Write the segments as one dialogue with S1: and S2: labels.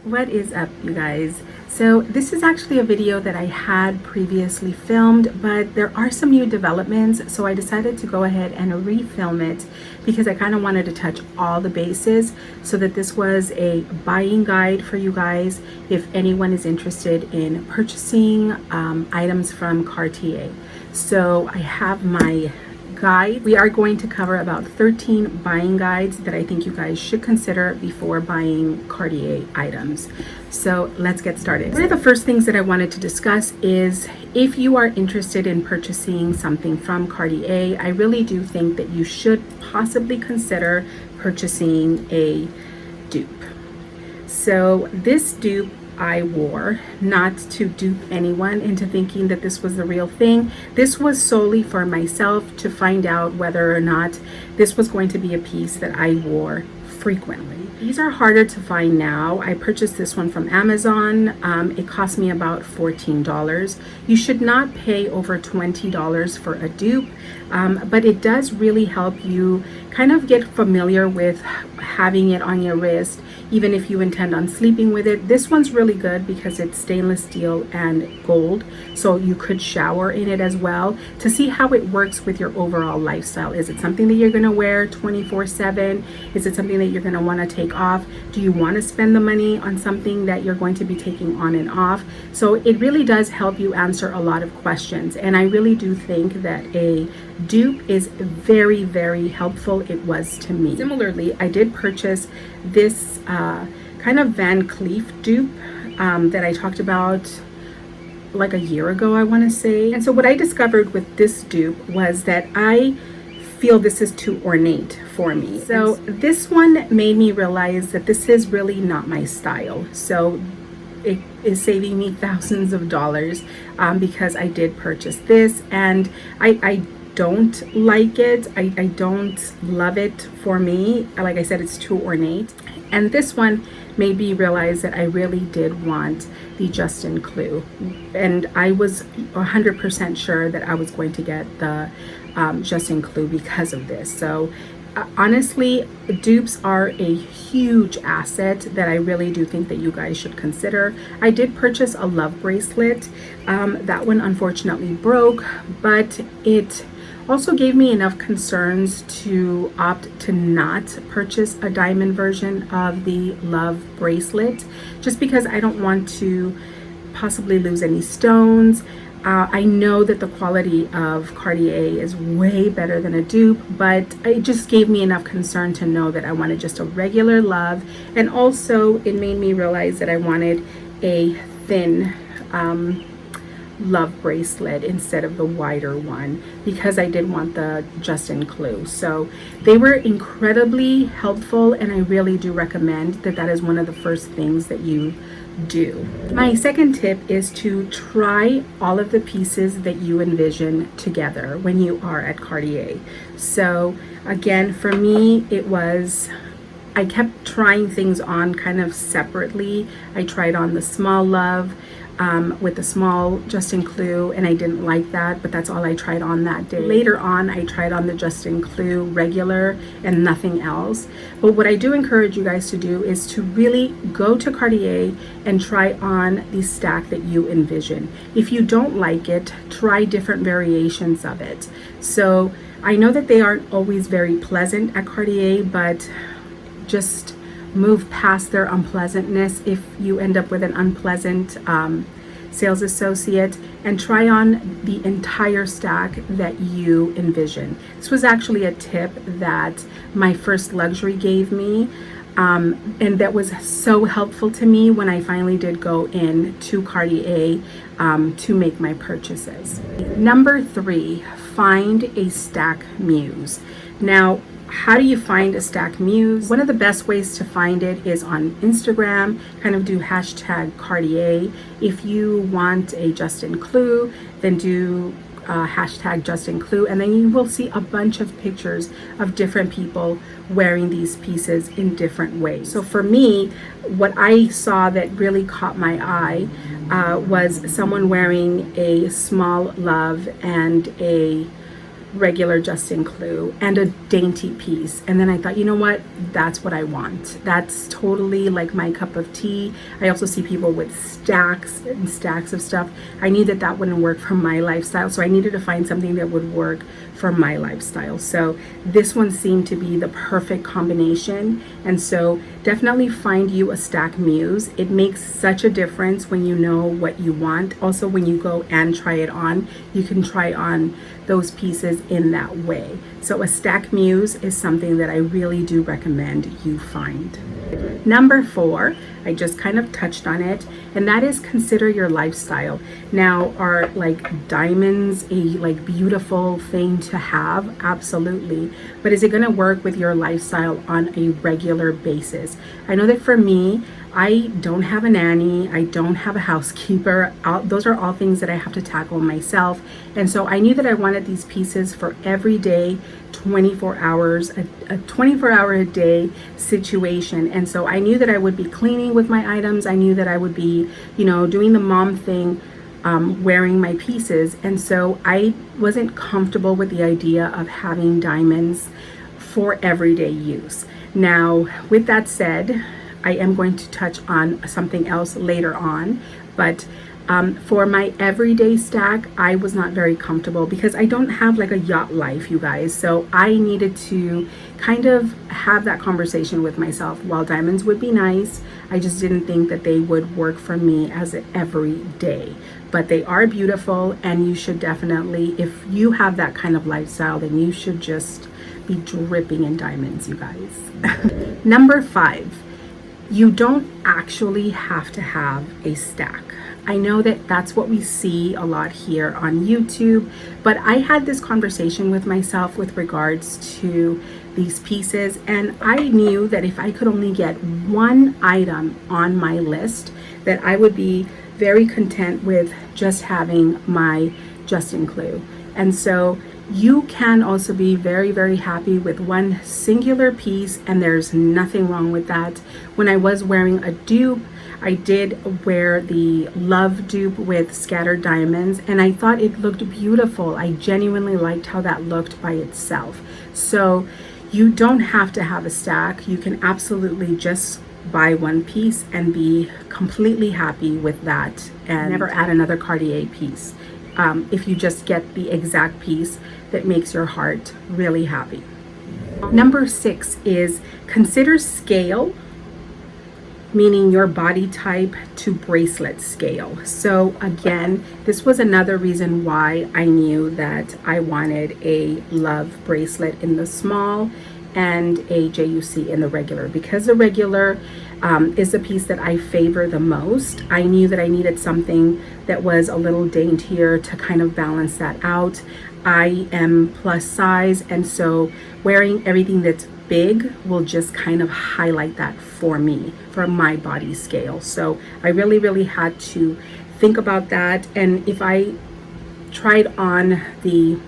S1: What is up, you guys? So this is actually a video that I had previously filmed, but there are some new developments, so I decided to go ahead and refilm it because I kind of wanted to touch all the bases, so that this was a buying guide for you guys if anyone is interested in purchasing items from Cartier. So I have my guide. We are going to cover about 13 buying guides that I think you guys should consider before buying Cartier items. So let's get started. One of the first things that I wanted to discuss is if you are interested in purchasing something from Cartier, I really do think that you should possibly consider purchasing a dupe. So this dupe I wore not to dupe anyone into thinking that this was the real thing. This was solely for myself to find out whether or not this was going to be a piece that I wore frequently. These are harder to find now. I purchased this one from Amazon. It cost me about $14. You should not pay over $20 for a dupe, but it does really help you kind of get familiar with having it on your wrist, even if you intend on sleeping with it. This one's really good because it's stainless steel and gold, so you could shower in it as well to see how it works with your overall lifestyle. Is it something that you're going to wear 24/7? Is it something that you're going to want to take off? Do you want to spend the money on something that you're going to be taking on and off? So it really does help you answer a lot of questions, and I really do think that a dupe is very, very helpful. It was to me. Similarly, I did purchase this kind of Van Cleef dupe that I talked about like a year ago, I want to say. And so what I discovered with this dupe was that I feel this is too ornate for me. So this one made me realize that this is really not my style. So it is saving me thousands of dollars because I did purchase this, and I don't like it. I don't love it for me. Like I said, it's too ornate. And this one made me realize that I really did want the Juste Clou. And I was 100% sure that I was going to get the Juste Clou because of this. So honestly, dupes are a huge asset that I really do think that you guys should consider. I did purchase a love bracelet. That one unfortunately broke, but it also gave me enough concerns to opt to not purchase a diamond version of the love bracelet, just because I don't want to possibly lose any stones. I know that the quality of Cartier is way better than a dupe, but it just gave me enough concern to know that I wanted just a regular love. And also it made me realize that I wanted a thin love bracelet instead of the wider one, because I did want the Juste Clou. So they were incredibly helpful, and I really do recommend that that is one of the first things that you do. My second tip is to try all of the pieces that you envision together when you are at Cartier. So again, for me, it was, I kept trying things on kind of separately. I tried on the small love with the small Juste Clou, and I didn't like that, but that's all I tried on that day. Later on, I tried on the Juste Clou regular and nothing else. But what I do encourage you guys to do is to really go to Cartier and try on the stack that you envision. If you don't like it, try different variations of it. So I know that they aren't always very pleasant at Cartier, but just move past their unpleasantness if you end up with an unpleasant sales associate, and try on the entire stack that you envision. This was actually a tip that my first luxury gave me, and that was so helpful to me when I finally did go in to Cartier to make my purchases. Number 3, find a stack muse. Now, how do you find a stack muse? One of the best ways to find it is on Instagram. Kind of do hashtag Cartier. If you want a Juste Clou, then do hashtag Juste Clou, and then you will see a bunch of pictures of different people wearing these pieces in different ways. So for me, what I saw that really caught my eye was someone wearing a small love and a regular Juste Clou and a dainty piece. And then I thought, you know what, that's what I want. That's totally like my cup of tea. I also see people with stacks and stacks of stuff. I knew that that wouldn't work for my lifestyle, so I needed to find something that would work for my lifestyle. So this one seemed to be the perfect combination. And so definitely find you a stack muse. It makes such a difference when you know what you want. Also, when you go and try it on, you can try on those pieces in that way. So a stack muse is something that I really do recommend you find. Number 4, I just kind of touched on it, and that is consider your lifestyle. Now, are like diamonds a like beautiful thing to have? Absolutely. But is it going to work with your lifestyle on a regular basis? I know that for me, I don't have a nanny, I don't have a housekeeper. Those are all things that I have to tackle myself. And so I knew that I wanted these pieces for every day, 24 hours, a 24-hour a day situation. And so I knew that I would be cleaning with my items. I knew that I would be, doing the mom thing, wearing my pieces. And so I wasn't comfortable with the idea of having diamonds for everyday use. Now, with that said, I am going to touch on something else later on, but for my everyday stack, I was not very comfortable because I don't have like a yacht life, you guys. So I needed to kind of have that conversation with myself. While diamonds would be nice, I just didn't think that they would work for me as an everyday. But they are beautiful, and you should definitely, if you have that kind of lifestyle, then you should just be dripping in diamonds, you guys. Number 5. You don't actually have to have a stack. I know that that's what we see a lot here on YouTube, but I had this conversation with myself with regards to these pieces, and I knew that if I could only get one item on my list, that I would be very content with just having my Juste Clou. And so you can also be very, very happy with one singular piece, and there's nothing wrong with that. When I was wearing a dupe, I did wear the Love dupe with scattered diamonds, and I thought it looked beautiful. I genuinely liked how that looked by itself. So you don't have to have a stack. You can absolutely just buy one piece and be completely happy with that and never add another Cartier piece. If you just get the exact piece that makes your heart really happy. Number 6 is consider scale, meaning your body type to bracelet scale. So again, this was another reason why I knew that I wanted a Love bracelet in the small and a JUC in the regular, because the regular is the piece that I favor the most. I knew that I needed something that was a little daintier to kind of balance that out. I am plus size, and so wearing everything that's big will just kind of highlight that for me, for my body scale. So I really, really had to think about that. And if I tried on the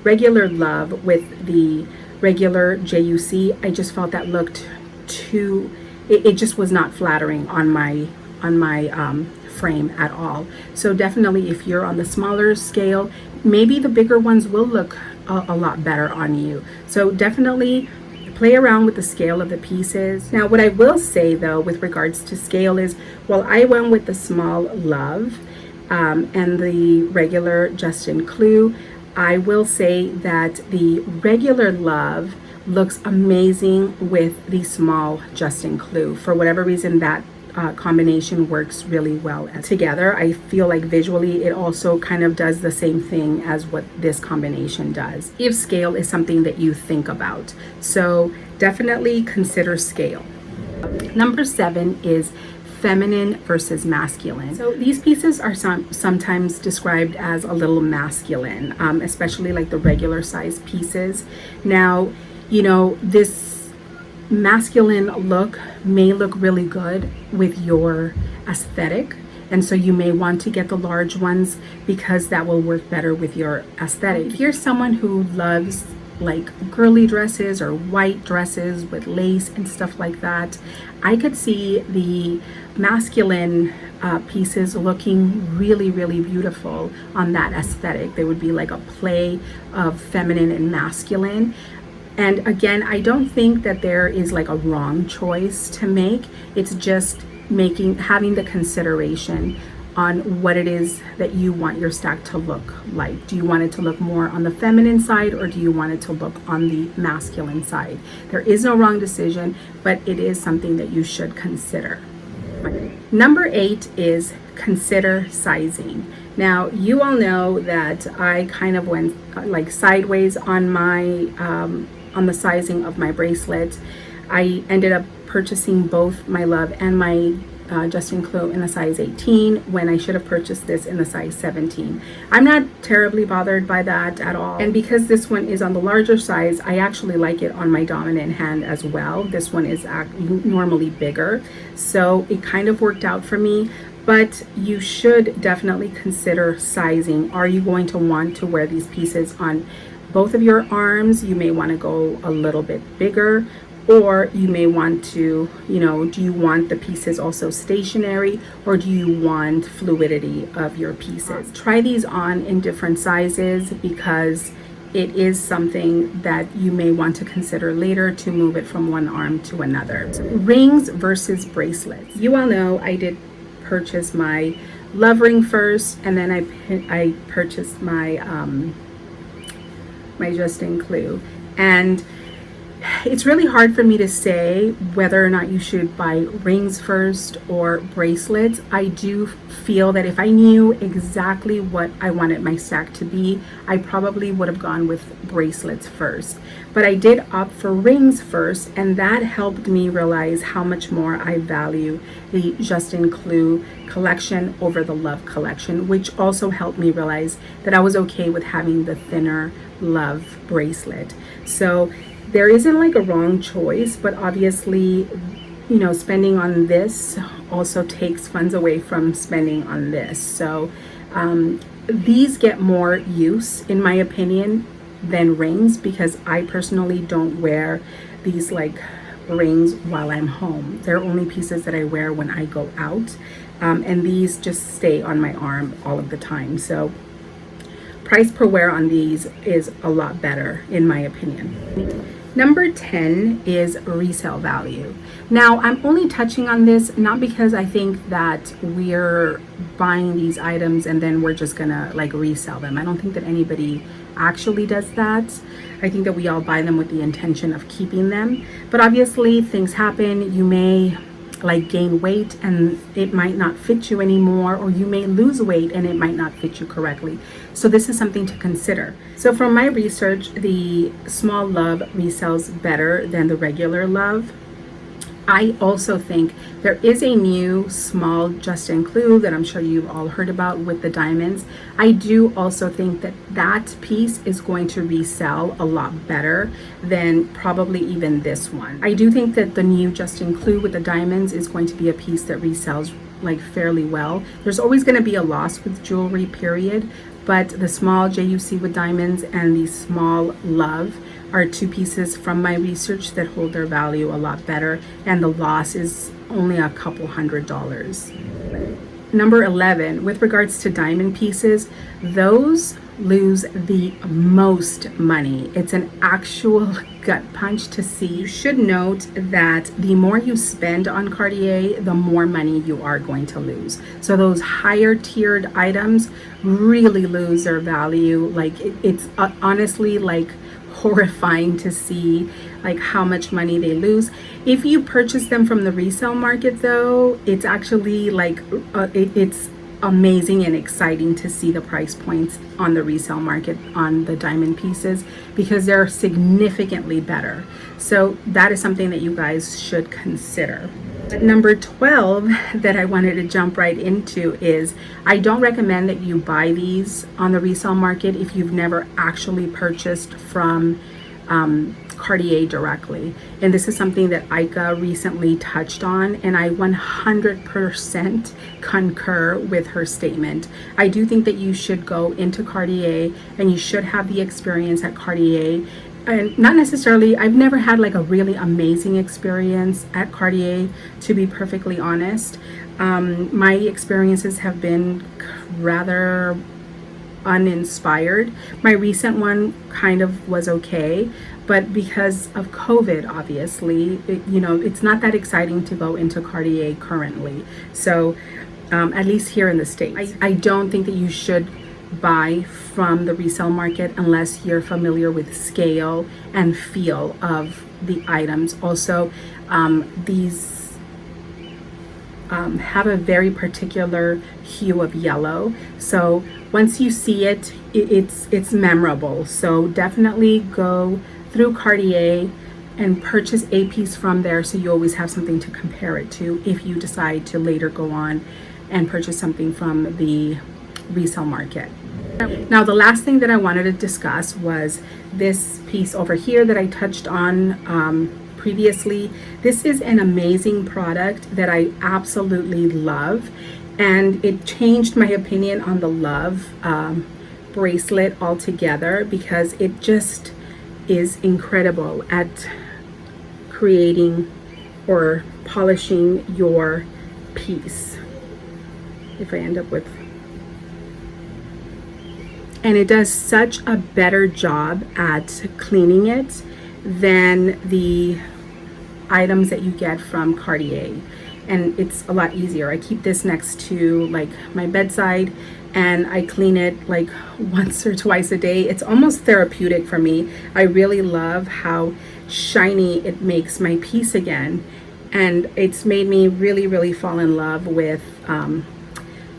S1: regular Love with the regular JUC, I just felt that looked too, it just was not flattering on my frame at all. So definitely, if you're on the smaller scale, maybe the bigger ones will look a lot better on you. So definitely play around with the scale of the pieces. Now, what I will say though with regards to scale is, while I went with the small Love and the regular Juste Clou, I will say that the regular Love looks amazing with the small Juste Clou. For whatever reason, that combination works really well together. I feel like visually it also kind of does the same thing as what this combination does, if scale is something that you think about. So definitely consider scale. Number 7 is feminine versus masculine. So these pieces are sometimes described as a little masculine, especially like the regular size pieces. Now, this masculine look may look really good with your aesthetic, and so you may want to get the large ones because that will work better with your aesthetic. If you're someone who loves like girly dresses or white dresses with lace and stuff like that, I could see the masculine pieces looking really, really beautiful on that aesthetic. They would be like a play of feminine and masculine. And again, I don't think that there is like a wrong choice to make. It's just having the consideration on what it is that you want your stack to look like. Do you want it to look more on the feminine side, or do you want it to look on the masculine side? There is no wrong decision, but it is something that you should consider. Number 8 is consider sizing. Now, you all know that I kind of went like sideways on my on the sizing of my bracelets. I ended up purchasing both my Love and my Juste in Clou in a size 18 when I should have purchased this in the size 17. I'm not terribly bothered by that at all. And because this one is on the larger size, I actually like it on my dominant hand as well. This one is normally bigger, so it kind of worked out for me. But you should definitely consider sizing. Are you going to want to wear these pieces on both of your arms? You may want to go a little bit bigger, or you may want to, do you want the pieces also stationary, or do you want fluidity of your pieces? Try these on in different sizes, because it is something that you may want to consider later to move it from one arm to another. Rings versus bracelets. You all know I did purchase my Love ring first, and then I purchased my my Juste in Clou. And it's really hard for me to say whether or not you should buy rings first or bracelets. I do feel that if I knew exactly what I wanted my stack to be, I probably would have gone with bracelets first. But I did opt for rings first, and that helped me realize how much more I value the Juste in Clou collection over the Love collection, which also helped me realize that I was okay with having the thinner Love bracelet. So there isn't like a wrong choice, but obviously, spending on this also takes funds away from spending on this. So these get more use, in my opinion, than rings, because I personally don't wear these like rings while I'm home. They're only pieces that I wear when I go out, and these just stay on my arm all of the time. So price per wear on these is a lot better, in my opinion. Number 10 is resale value. Now, I'm only touching on this not because I think that we're buying these items and then we're just gonna like resell them. I don't think that anybody actually does that. I think that we all buy them with the intention of keeping them. But obviously things happen. You may like gain weight and it might not fit you anymore, or you may lose weight and it might not fit you correctly. So this is something to consider. So from my research, the small Love resells better than the regular Love. I also think there is a new small Juste in Clou that I'm sure you've all heard about with the diamonds. I do also think that that piece is going to resell a lot better than probably even this one. I do think that the new Juste in Clou with the diamonds is going to be a piece that resells like fairly well. There's always going to be a loss with jewelry, period, but the small JUC with diamonds and the small Love are two pieces from my research that hold their value a lot better, and the loss is only a couple $100s. Number 11, with regards to diamond pieces, those lose the most money. It's an actual gut punch to see. You should note that the more you spend on Cartier, the more money you are going to lose. So those higher tiered items really lose their value. Like it's honestly like horrifying to see like how much money they lose. If you purchase them from the resale market though, it's actually like it's amazing and exciting to see the price points on the resale market on the diamond pieces, because they're significantly better. So that is something that you guys should consider. Number 12 that I wanted to jump right into is I don't recommend that you buy these on the resale market if you've never actually purchased from Cartier directly. And this is something that Ika recently touched on, and I 100% concur with her statement. I do think that you should go into Cartier and you should have the experience at Cartier and not necessarily, I've never had like a really amazing experience at Cartier, to be perfectly honest. My experiences have been rather uninspired. My recent one kind of was okay, but because of COVID, obviously, it's not that exciting to go into Cartier currently. So at least here in the States, I don't think that you should buy from the resale market unless you're familiar with scale and feel of the items. Also, these have a very particular hue of yellow, so once you see it, it's memorable. So definitely go through Cartier and purchase a piece from there, so you always have something to compare it to if you decide to later go on and purchase something from the resale market. Now, the last thing that I wanted to discuss was this piece over here that I touched on previously. This is an amazing product that I absolutely love, and it changed my opinion on the Love bracelet altogether, because it just is incredible at creating or polishing your piece. If I end up with, and it does such a better job at cleaning it than the items that you get from Cartier, and it's a lot easier. I keep this next to like my bedside, and I clean it like once or twice a day. It's almost therapeutic for me. I really love how shiny it makes my piece again, and it's made me really fall in love with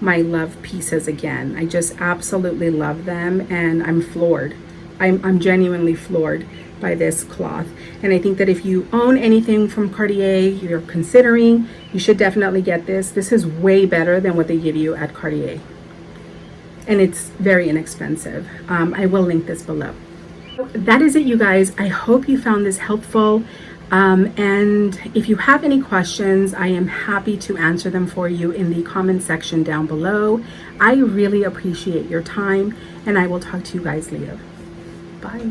S1: my Love pieces again. I just absolutely love them, and I'm floored. I'm genuinely floored by this cloth. And I think that if you own anything from Cartier, you're considering, you should definitely get this. This is way better than what they give you at Cartier, and it's very inexpensive. I will link this below. That is it, you guys. I hope you found this helpful. And if you have any questions, I am happy to answer them for you in the comment section down below. I really appreciate your time, and I will talk to you guys later. Bye.